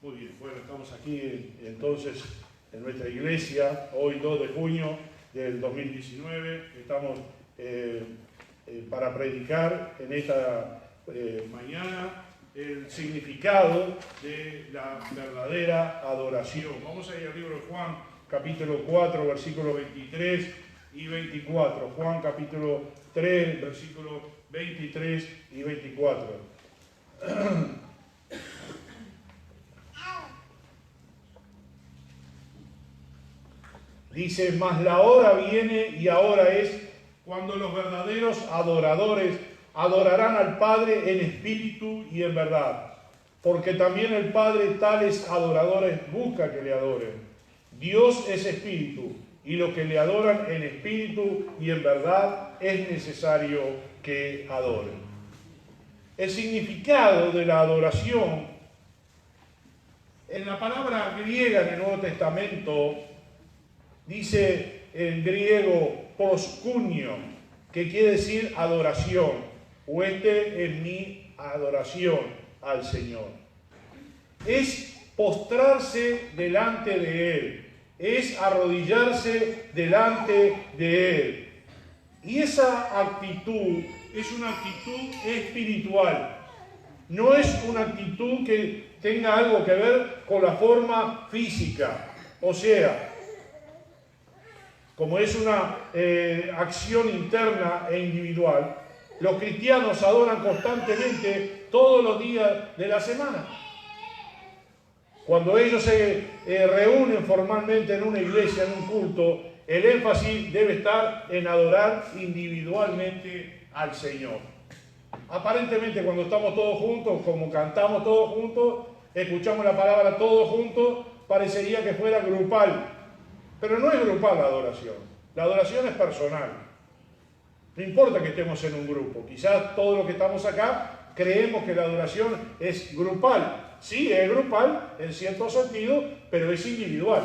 Muy bien, bueno, estamos aquí entonces en nuestra iglesia, hoy 2 de junio del 2019, estamos para predicar en esta mañana el significado de la verdadera adoración. Vamos a ir al libro de Juan, capítulo 4, versículos 23 y 24. Juan, capítulo 3, versículos 23 y 24. Dice, mas la hora viene y ahora es cuando los verdaderos adoradores adorarán al Padre en espíritu y en verdad, porque también el Padre tales adoradores busca que le adoren. Dios es espíritu, y los que le adoran en espíritu y en verdad es necesario que adoren. El significado de la adoración, en la palabra griega en el Nuevo Testamento, dice en griego proskunio, que quiere decir adoración, o este es mi adoración al Señor. Es postrarse delante de Él, es arrodillarse delante de Él. Y esa actitud es una actitud espiritual, no es una actitud que tenga algo que ver con la forma física, o sea, como es una acción interna e individual, los cristianos adoran constantemente todos los días de la semana. Cuando ellos se reúnen formalmente en una iglesia, en un culto, el énfasis debe estar en adorar individualmente al Señor. Aparentemente, cuando estamos todos juntos, como cantamos todos juntos, escuchamos la palabra todos juntos, parecería que fuera grupal. Pero no es grupal la adoración. La adoración es personal. No importa que estemos en un grupo. Quizás todos los que estamos acá creemos que la adoración es grupal. Sí, es grupal en cierto sentido, pero es individual.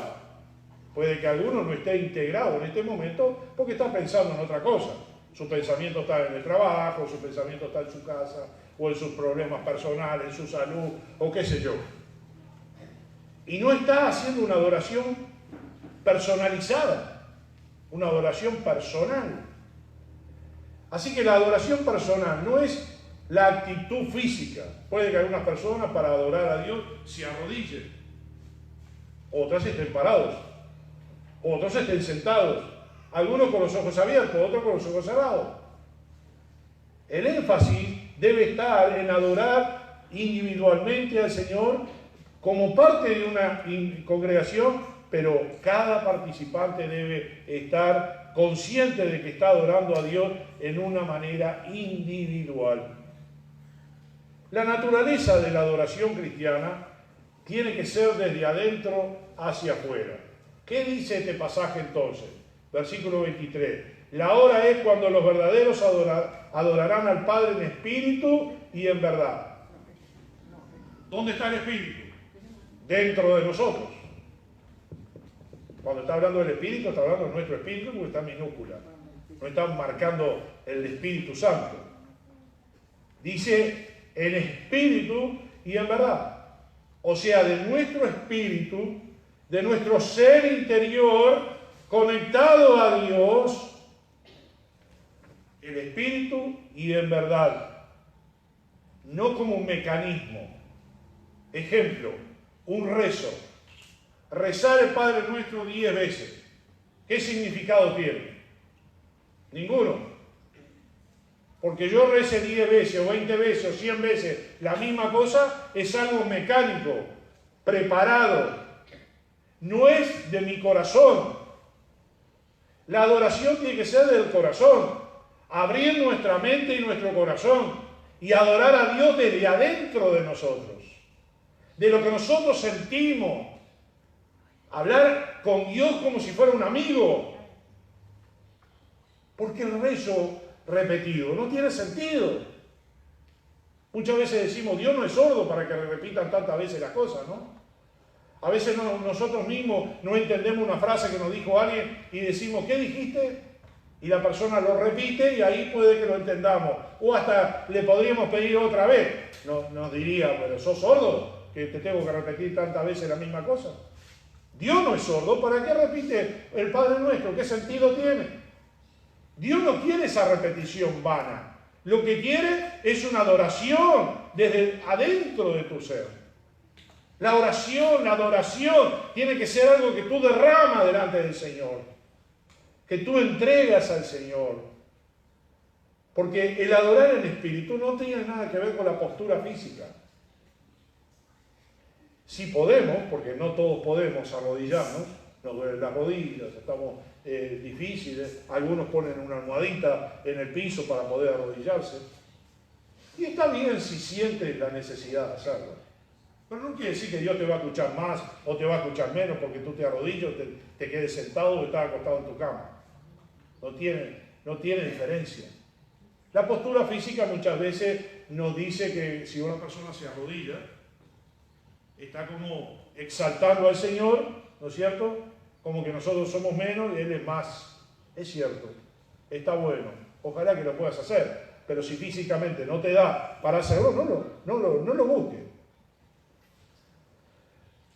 Puede que alguno no esté integrado en este momento porque está pensando en otra cosa. Su pensamiento está en el trabajo, su pensamiento está en su casa, o en sus problemas personales, en su salud, o qué sé yo. Y no está haciendo una adoración personalizada, una adoración personal. Así que la adoración personal no es la actitud física. Puede que algunas personas para adorar a Dios se arrodillen, otras estén parados, otros estén sentados, algunos con los ojos abiertos, otros con los ojos cerrados. El énfasis debe estar en adorar individualmente al Señor como parte de una congregación, pero cada participante debe estar consciente de que está adorando a Dios en una manera individual. La naturaleza de la adoración cristiana tiene que ser desde adentro hacia afuera. ¿Qué dice este pasaje entonces? Versículo 23. La hora es cuando los verdaderos adorarán al Padre en espíritu y en verdad. ¿Dónde está el espíritu? Dentro de nosotros. Cuando está hablando del Espíritu, está hablando de nuestro Espíritu porque está en minúscula. No está marcando el Espíritu Santo. Dice en espíritu y en verdad. O sea, de nuestro espíritu, de nuestro ser interior, conectado a Dios, el Espíritu y en verdad. No como un mecanismo. Ejemplo, un rezo. Rezar el Padre Nuestro 10 veces. ¿Qué significado tiene? Ninguno. Porque yo rece 10 veces, o 20 veces, o 100 veces la misma cosa, es algo mecánico, preparado. No es de mi corazón. La adoración tiene que ser del corazón. Abrir nuestra mente y nuestro corazón y adorar a Dios desde adentro de nosotros. De lo que nosotros sentimos. Hablar con Dios como si fuera un amigo. Porque el rezo repetido no tiene sentido. Muchas veces decimos, Dios no es sordo para que repitan tantas veces las cosas, ¿no? A veces nosotros mismos no entendemos una frase que nos dijo alguien y decimos, ¿qué dijiste? Y la persona lo repite y ahí puede que lo entendamos. O hasta le podríamos pedir otra vez. Nos diría, pero ¿sos sordo? que te tengo que repetir tantas veces la misma cosa? Dios no es sordo, ¿para qué repite el Padre Nuestro? ¿Qué sentido tiene? Dios no quiere esa repetición vana. Lo que quiere es una adoración desde adentro de tu ser. La oración, la adoración tiene que ser algo que tú derramas delante del Señor, que tú entregas al Señor. Porque el adorar en espíritu no tiene nada que ver con la postura física. Si podemos, porque no todos podemos arrodillarnos, nos duelen las rodillas, estamos difíciles, algunos ponen una almohadita en el piso para poder arrodillarse. Y está bien si sientes la necesidad de hacerlo. Pero no quiere decir que Dios te va a escuchar más o te va a escuchar menos porque tú te arrodilles o te quedes sentado o estás acostado en tu cama. No tiene diferencia. La postura física muchas veces nos dice que si una persona se arrodilla, está como exaltando al Señor, ¿no es cierto? Como que nosotros somos menos y Él es más. Es cierto, está bueno. Ojalá que lo puedas hacer, pero si físicamente no te da para hacerlo, no lo busques.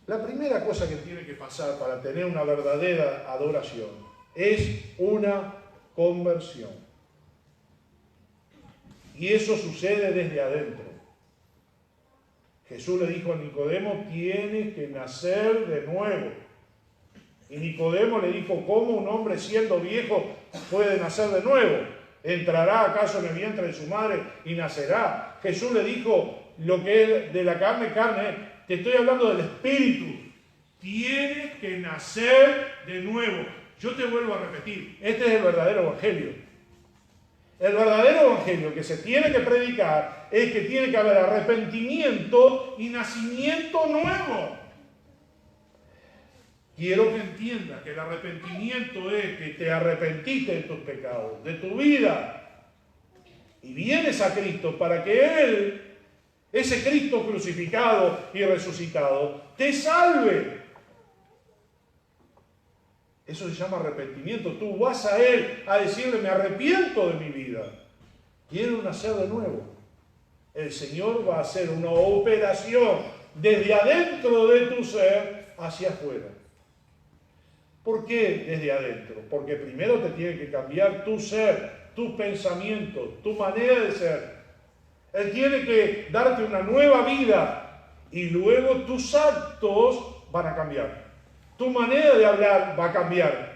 La primera cosa que tiene que pasar para tener una verdadera adoración es una conversión. Y eso sucede desde adentro. Jesús le dijo a Nicodemo, tienes que nacer de nuevo. Y Nicodemo le dijo, ¿cómo un hombre siendo viejo puede nacer de nuevo? ¿Entrará acaso en el vientre de su madre y nacerá? Jesús le dijo, lo que es de la carne, carne, te estoy hablando del espíritu. Tienes que nacer de nuevo. Yo te vuelvo a repetir, este es el verdadero evangelio. El verdadero evangelio que se tiene que predicar es que tiene que haber arrepentimiento y nacimiento nuevo. Quiero que entiendas que el arrepentimiento es que te arrepentiste de tus pecados, de tu vida, y vienes a Cristo para que Él, ese Cristo crucificado y resucitado, te salve. Eso se llama arrepentimiento. Tú vas a Él a decirle, me arrepiento de mi vida. Quiero nacer de nuevo. El Señor va a hacer una operación desde adentro de tu ser hacia afuera. ¿Por qué desde adentro? Porque primero te tiene que cambiar tu ser, tus pensamientos, tu manera de ser. Él tiene que darte una nueva vida y luego tus actos van a cambiar. Tu manera de hablar va a cambiar.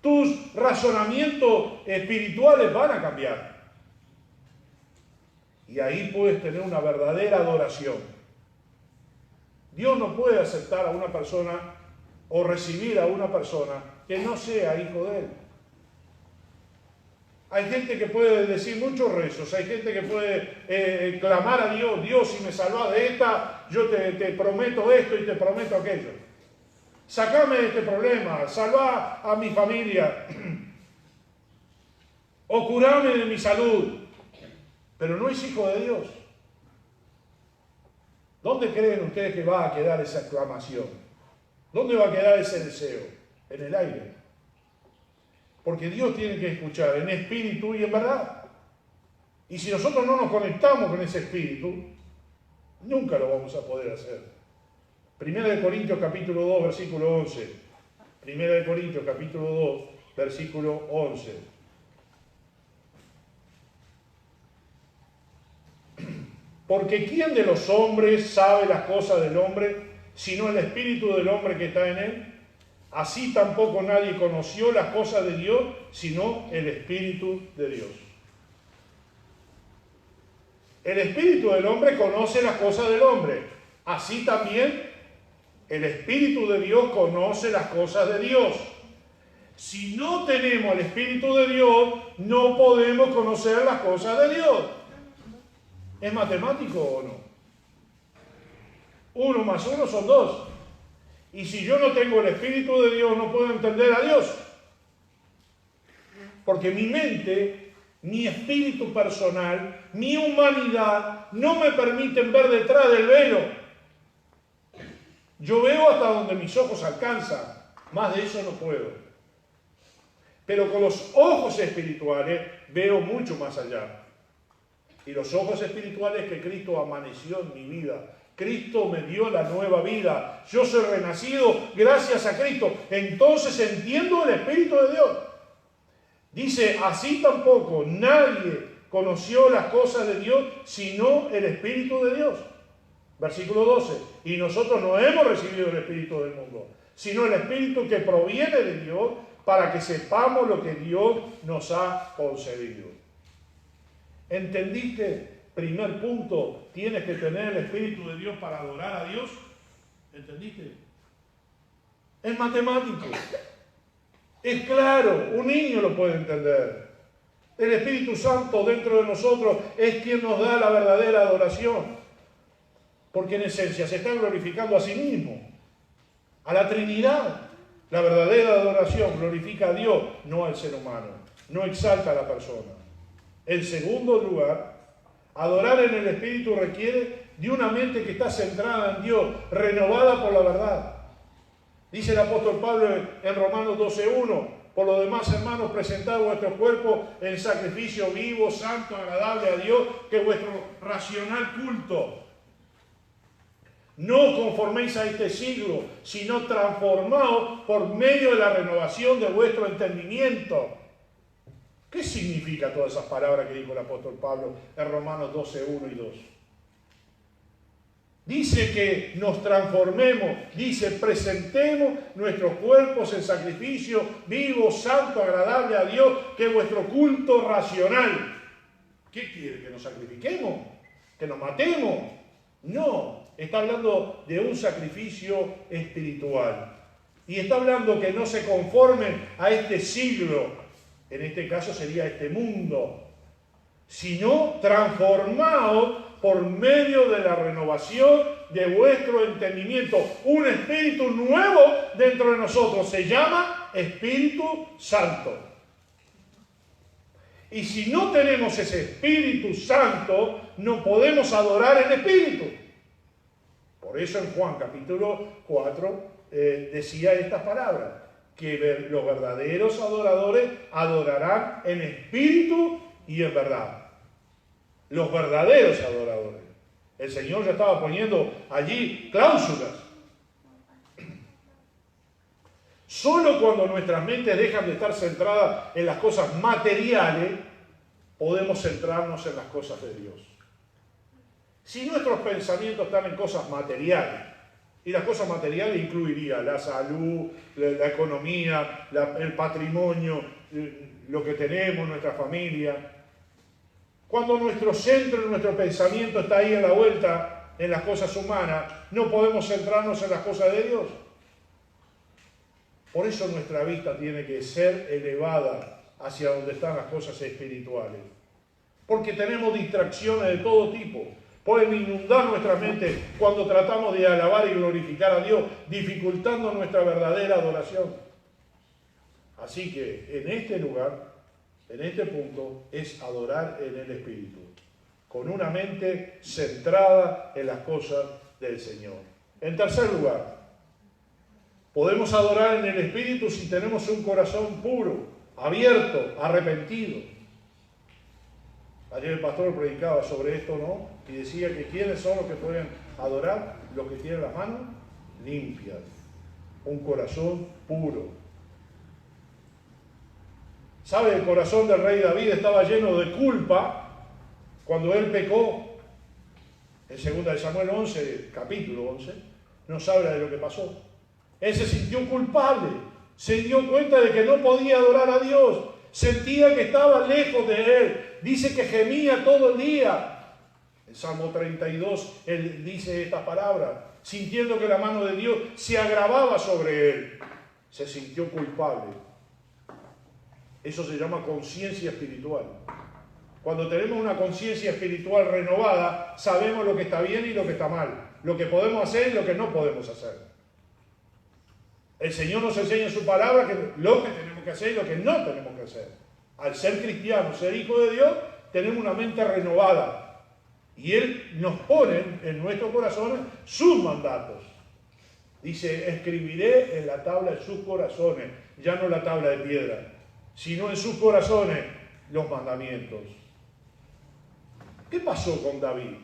Tus razonamientos espirituales van a cambiar. Y ahí puedes tener una verdadera adoración. Dios no puede aceptar a una persona o recibir a una persona que no sea hijo de Él. Hay gente que puede decir muchos rezos, hay gente que puede clamar a Dios, Dios, si me salvas de esta, yo te prometo esto y te prometo aquello. Sacame de este problema, salva a mi familia, o curame de mi salud, pero no es hijo de Dios. ¿Dónde creen ustedes que va a quedar esa exclamación? ¿Dónde va a quedar ese deseo? En el aire. Porque Dios tiene que escuchar en espíritu y en verdad. Y si nosotros no nos conectamos con ese espíritu, nunca lo vamos a poder hacer. Primera de Corintios capítulo 2, versículo 11. Primera de Corintios capítulo 2, versículo 11. Porque ¿quién de los hombres sabe las cosas del hombre, sino el espíritu del hombre que está en él? Así tampoco nadie conoció las cosas de Dios, sino el espíritu de Dios. El espíritu del hombre conoce las cosas del hombre. Así también el Espíritu de Dios conoce las cosas de Dios. Si no tenemos el Espíritu de Dios, no podemos conocer las cosas de Dios. ¿Es matemático o no? 1 más 1 son 2. Y si yo no tengo el Espíritu de Dios, no puedo entender a Dios. Porque mi mente, mi espíritu personal, mi humanidad, no me permiten ver detrás del velo. Yo veo hasta donde mis ojos alcanzan, más de eso no puedo. Pero con los ojos espirituales veo mucho más allá. Y los ojos espirituales que Cristo amaneció en mi vida Cristo me dio la nueva vida. Yo soy renacido gracias a Cristo. Entonces entiendo el Espíritu de Dios. Dice, así tampoco nadie conoció las cosas de Dios sino el Espíritu de Dios. Versículo 12. Y nosotros no hemos recibido el Espíritu del mundo, sino el Espíritu que proviene de Dios, para que sepamos lo que Dios nos ha concedido. ¿Entendiste? Primer punto, tienes que tener el Espíritu de Dios para adorar a Dios. ¿Entendiste? Es matemático. Es claro, un niño lo puede entender. El Espíritu Santo dentro de nosotros es quien nos da la verdadera adoración. Porque en esencia se está glorificando a sí mismo, a la Trinidad. La verdadera adoración glorifica a Dios, no al ser humano. No exalta a la persona. En segundo lugar, adorar en el Espíritu requiere de una mente que está centrada en Dios, renovada por la verdad. Dice el apóstol Pablo en Romanos 12:1, por lo demás, hermanos, presentad vuestros cuerpos en sacrificio vivo, santo, agradable a Dios, que es vuestro racional culto. No os conforméis a este siglo, sino transformaos por medio de la renovación de vuestro entendimiento. ¿Qué significa todas esas palabras que dijo el apóstol Pablo en Romanos 12:1 y 2? Dice que nos transformemos, dice presentemos nuestros cuerpos en sacrificio vivo, santo, agradable a Dios, que es vuestro culto racional. ¿Qué quiere? ¿Que nos sacrifiquemos? ¿Que nos matemos? No, está hablando de un sacrificio espiritual. Y está hablando que no se conformen a este siglo, en este caso sería este mundo, sino transformados por medio de la renovación de vuestro entendimiento. Un espíritu nuevo dentro de nosotros se llama Espíritu Santo. Y si no tenemos ese Espíritu Santo, no podemos adorar el Espíritu. Por eso en Juan capítulo 4 decía estas palabras, que los verdaderos adoradores adorarán en espíritu y en verdad. Los verdaderos adoradores. El Señor ya estaba poniendo allí cláusulas. Solo cuando nuestras mentes dejan de estar centradas en las cosas materiales, podemos centrarnos en las cosas de Dios. Si nuestros pensamientos están en cosas materiales, y las cosas materiales incluirían la salud, la economía, el patrimonio, lo que tenemos, nuestra familia. Cuando nuestro centro, nuestro pensamiento está ahí en la vuelta, en las cosas humanas, no podemos centrarnos en las cosas de Dios. Por eso nuestra vista tiene que ser elevada hacia donde están las cosas espirituales. Porque tenemos distracciones de todo tipo. Pueden inundar nuestra mente cuando tratamos de alabar y glorificar a Dios, dificultando nuestra verdadera adoración. Así que en este lugar, en este punto, es adorar en el Espíritu, con una mente centrada en las cosas del Señor. En tercer lugar, podemos adorar en el Espíritu si tenemos un corazón puro, abierto, arrepentido. Ayer el pastor predicaba sobre esto, ¿no? Y decía que ¿quiénes son los que pueden adorar? Los que tienen las manos limpias, un corazón puro. ¿Sabe? El corazón del rey David estaba lleno de culpa cuando él pecó. En 2 Samuel 11, capítulo 11, nos habla de lo que pasó. Él se sintió culpable, se dio cuenta de que no podía adorar a Dios, sentía que estaba lejos de Él. Dice que gemía todo el día. En Salmo 32, él dice estas palabras, sintiendo que la mano de Dios se agravaba sobre él. Se sintió culpable. Eso se llama conciencia espiritual. Cuando tenemos una conciencia espiritual renovada, sabemos lo que está bien y lo que está mal, lo que podemos hacer y lo que no podemos hacer. El Señor nos enseña en su palabra lo que tenemos que hacer y lo que no tenemos que hacer. Al ser cristianos, ser hijos de Dios, tenemos una mente renovada. Y Él nos pone en nuestros corazones sus mandatos. Dice, escribiré en la tabla de sus corazones, ya no en la tabla de piedra, sino en sus corazones los mandamientos. ¿Qué pasó con David?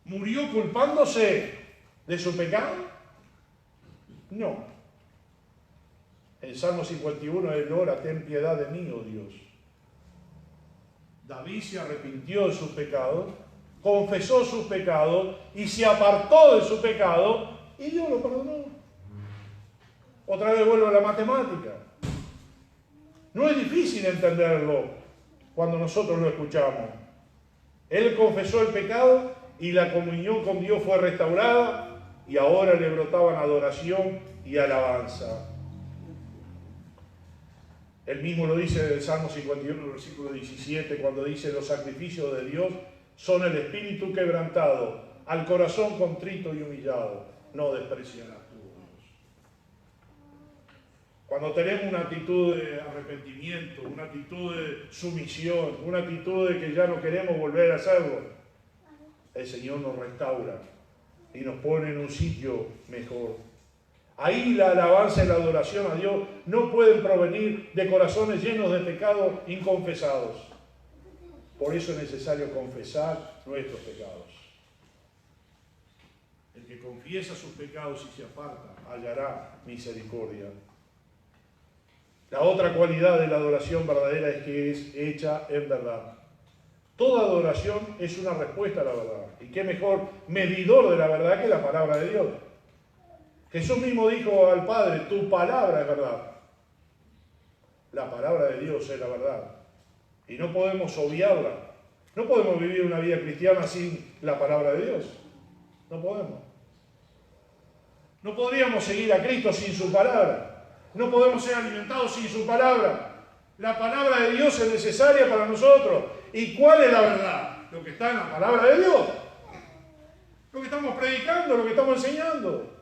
¿Murió culpándose de su pecado? No. En Salmo 51 él ora, ten piedad de mí, oh Dios. David se arrepintió de sus pecados, confesó sus pecados y se apartó de su pecado y Dios lo perdonó. Otra vez vuelvo a la matemática. No es difícil entenderlo cuando nosotros lo escuchamos. Él confesó el pecado y la comunión con Dios fue restaurada y ahora le brotaban adoración y alabanza. Él mismo lo dice en el Salmo 51, versículo 17, cuando dice: los sacrificios de Dios son el espíritu quebrantado, al corazón contrito y humillado, no despreciarás tú, Dios. Cuando tenemos una actitud de arrepentimiento, una actitud de sumisión, una actitud de que ya no queremos volver a hacerlo, el Señor nos restaura y nos pone en un sitio mejor. Ahí la alabanza y la adoración a Dios no pueden provenir de corazones llenos de pecados inconfesados. Por eso es necesario confesar nuestros pecados. El que confiesa sus pecados y se aparta hallará misericordia. La otra cualidad de la adoración verdadera es que es hecha en verdad. Toda adoración es una respuesta a la verdad. Y qué mejor medidor de la verdad que la palabra de Dios. Jesús mismo dijo al Padre: tu palabra es verdad. La palabra de Dios es la verdad. Y no podemos obviarla. No podemos vivir una vida cristiana sin la palabra de Dios. No podemos. No podríamos seguir a Cristo sin su palabra. No podemos ser alimentados sin su palabra. La palabra de Dios es necesaria para nosotros. ¿Y cuál es la verdad? Lo que está en la palabra de Dios. Lo que estamos predicando, lo que estamos enseñando.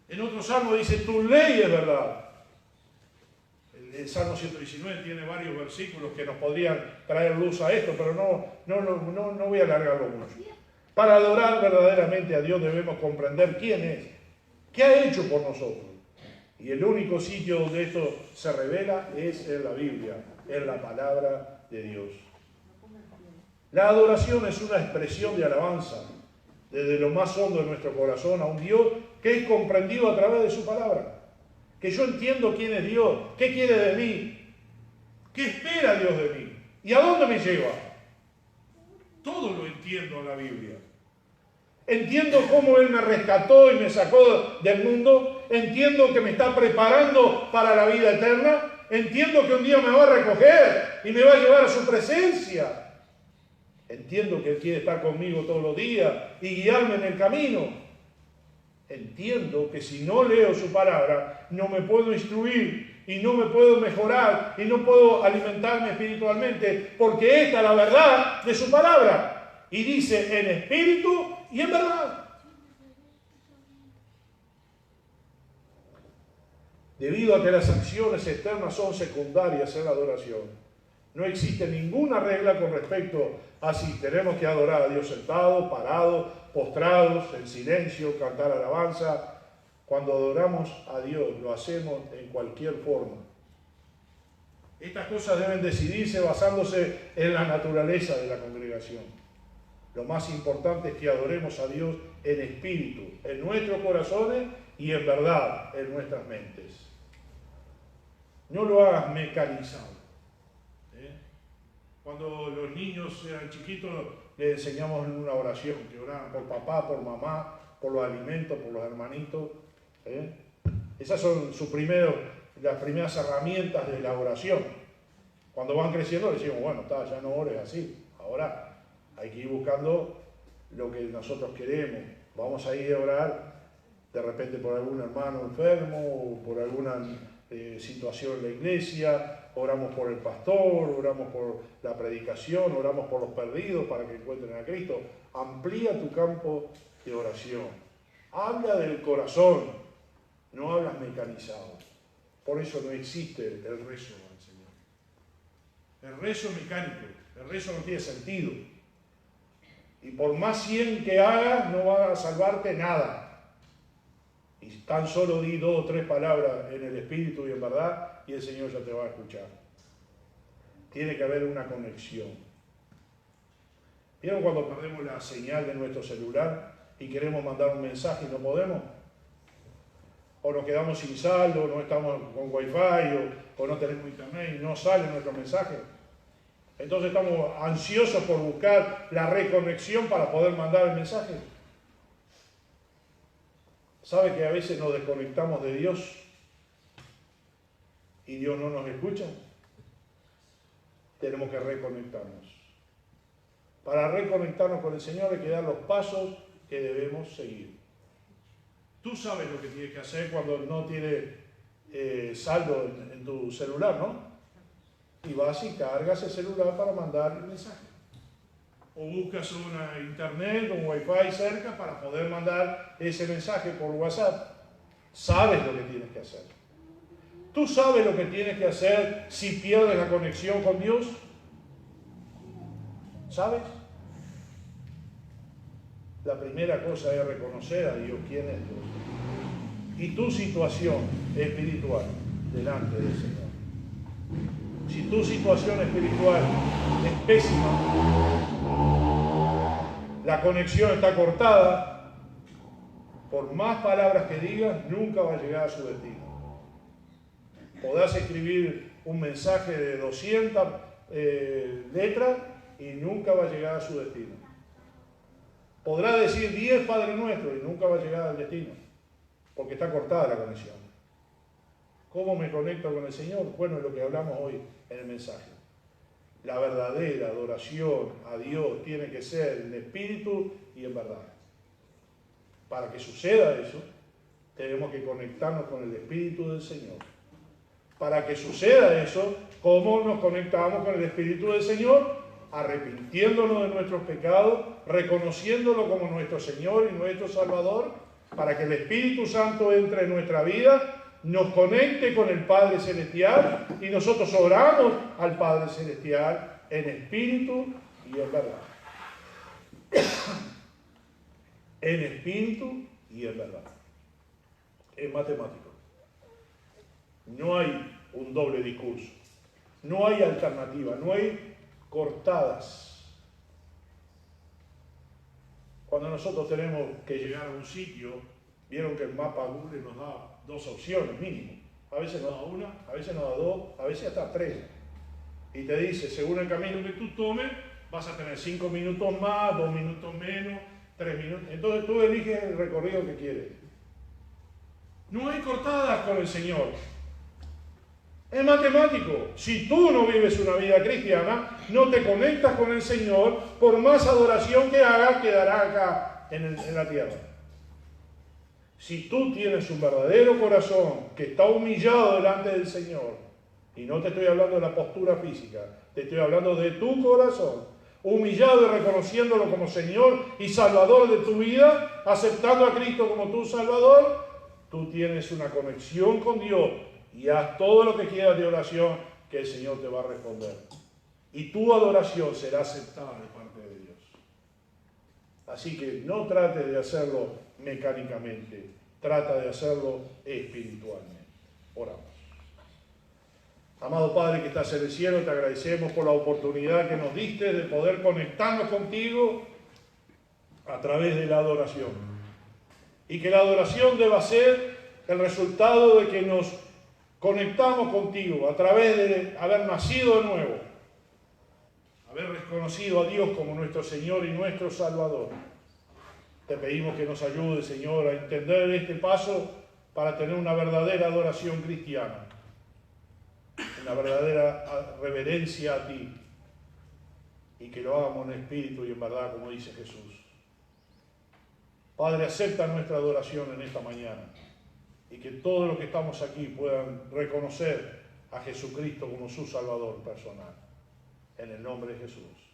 En otro salmo dice: tu ley es verdad. El Salmo 119 tiene varios versículos que nos podrían traer luz a esto, pero no voy a alargarlo mucho. Para adorar verdaderamente a Dios debemos comprender quién es, qué ha hecho por nosotros. Y el único sitio donde esto se revela es en la Biblia, en la palabra de Dios. La adoración es una expresión de alabanza desde lo más hondo de nuestro corazón a un Dios que es comprendido a través de su palabra. Que yo entiendo quién es Dios, qué quiere de mí, qué espera Dios de mí y a dónde me lleva. Todo lo entiendo en la Biblia. Entiendo cómo Él me rescató y me sacó del mundo. Entiendo que me está preparando para la vida eterna. Entiendo que un día me va a recoger y me va a llevar a su presencia. Entiendo que Él quiere estar conmigo todos los días y guiarme en el camino. Entiendo que si no leo su palabra, no me puedo instruir y no me puedo mejorar y no puedo alimentarme espiritualmente, porque esta es la verdad de su palabra. Y dice en espíritu y en verdad. Debido a que las acciones externas son secundarias en la adoración, no existe ninguna regla con respecto a si tenemos que adorar a Dios sentados, parados, postrados, en silencio, cantar alabanza. Cuando adoramos a Dios, lo hacemos en cualquier forma. Estas cosas deben decidirse basándose en la naturaleza de la congregación. Lo más importante es que adoremos a Dios en espíritu, en nuestros corazones y en verdad en nuestras mentes. No lo hagas mecanizado. Cuando los niños eran chiquitos, les enseñamos en una oración, que oraban por papá, por mamá, por los alimentos, por los hermanitos. Esas son las primeras herramientas de la oración. Cuando van creciendo, les decimos: bueno, ya no ores así. Ahora hay que ir buscando lo que nosotros queremos. Vamos a ir a orar de repente por algún hermano enfermo, o por alguna situación en la iglesia. Oramos por el pastor, oramos por la predicación, oramos por los perdidos para que encuentren a Cristo. Amplía tu campo de oración. Habla del corazón, no hablas mecanizado. Por eso no existe el rezo al Señor. El rezo mecánico, el rezo no tiene sentido. Y por más 100 que hagas, no va a salvarte nada. Y tan solo di 2 o 3 palabras en el espíritu y en verdad, y el Señor ya te va a escuchar. Tiene que haber una conexión. ¿Vieron cuando perdemos la señal de nuestro celular y queremos mandar un mensaje y no podemos? O nos quedamos sin saldo, no estamos con wifi, o no tenemos internet y no sale nuestro mensaje. Entonces estamos ansiosos por buscar la reconexión para poder mandar el mensaje. ¿Sabe que a veces nos desconectamos de Dios y Dios no nos escucha? Tenemos que reconectarnos. Para reconectarnos con el Señor hay que dar los pasos que debemos seguir. Tú sabes lo que tienes que hacer cuando no tienes saldo en tu celular, ¿no? Y vas y cargas el celular para mandar el mensaje. O buscas una internet, un wifi cerca para poder mandar ese mensaje por WhatsApp. Sabes lo que tienes que hacer. ¿Tú sabes lo que tienes que hacer si pierdes la conexión con Dios? ¿Sabes? La primera cosa es reconocer a Dios, quién es Dios. Y tu situación espiritual delante del Señor. Si tu situación espiritual es pésima, la conexión está cortada, por más palabras que digas, nunca va a llegar a su destino. Podrás escribir un mensaje de 200 letras y nunca va a llegar a su destino. Podrá decir 10 Padre Nuestro y nunca va a llegar al destino, porque está cortada la conexión. ¿Cómo me conecto con el Señor? Bueno, es lo que hablamos hoy en el mensaje. La verdadera adoración a Dios tiene que ser en espíritu y en verdad. Para que suceda eso, tenemos que conectarnos con el Espíritu del Señor. Para que suceda eso, ¿cómo nos conectamos con el Espíritu del Señor? Arrepintiéndonos de nuestros pecados, reconociéndolo como nuestro Señor y nuestro Salvador, para que el Espíritu Santo entre en nuestra vida, nos conecte con el Padre Celestial y nosotros oramos al Padre Celestial en espíritu y en verdad. En espíritu y en verdad. Es matemático. No hay un doble discurso. No hay alternativa. No hay cortadas. Cuando nosotros tenemos que llegar a un sitio, vieron que el mapa Google nos da 2 opciones mínimo. A veces nos da una, a veces nos da 2, a veces hasta 3. Y te dice, según el camino que tú tomes, vas a tener 5 minutos más, 2 minutos menos, 3 minutos. Entonces tú eliges el recorrido que quieres. No hay cortadas con el Señor. Es matemático. Si tú no vives una vida cristiana, no te conectas con el Señor, por más adoración que hagas, quedará acá en la tierra. Si tú tienes un verdadero corazón que está humillado delante del Señor, y no te estoy hablando de la postura física, te estoy hablando de tu corazón, humillado y reconociéndolo como Señor y Salvador de tu vida, aceptando a Cristo como tu Salvador, tú tienes una conexión con Dios y haz todo lo que quieras de oración que el Señor te va a responder. Y tu adoración será aceptada de parte de Dios. Así que no trates de hacerlo mecánicamente, trata de hacerlo espiritualmente. Oramos. Amado Padre que estás en el cielo, te agradecemos por la oportunidad que nos diste de poder conectarnos contigo a través de la adoración. Y que la adoración deba ser el resultado de que nos conectamos contigo a través de haber nacido de nuevo, haber reconocido a Dios como nuestro Señor y nuestro Salvador. Te pedimos que nos ayude, Señor, a entender este paso para tener una verdadera adoración cristiana, una verdadera reverencia a ti, y que lo hagamos en espíritu y en verdad, como dice Jesús. Padre, acepta nuestra adoración en esta mañana, y que todos los que estamos aquí puedan reconocer a Jesucristo como su Salvador personal. En el nombre de Jesús.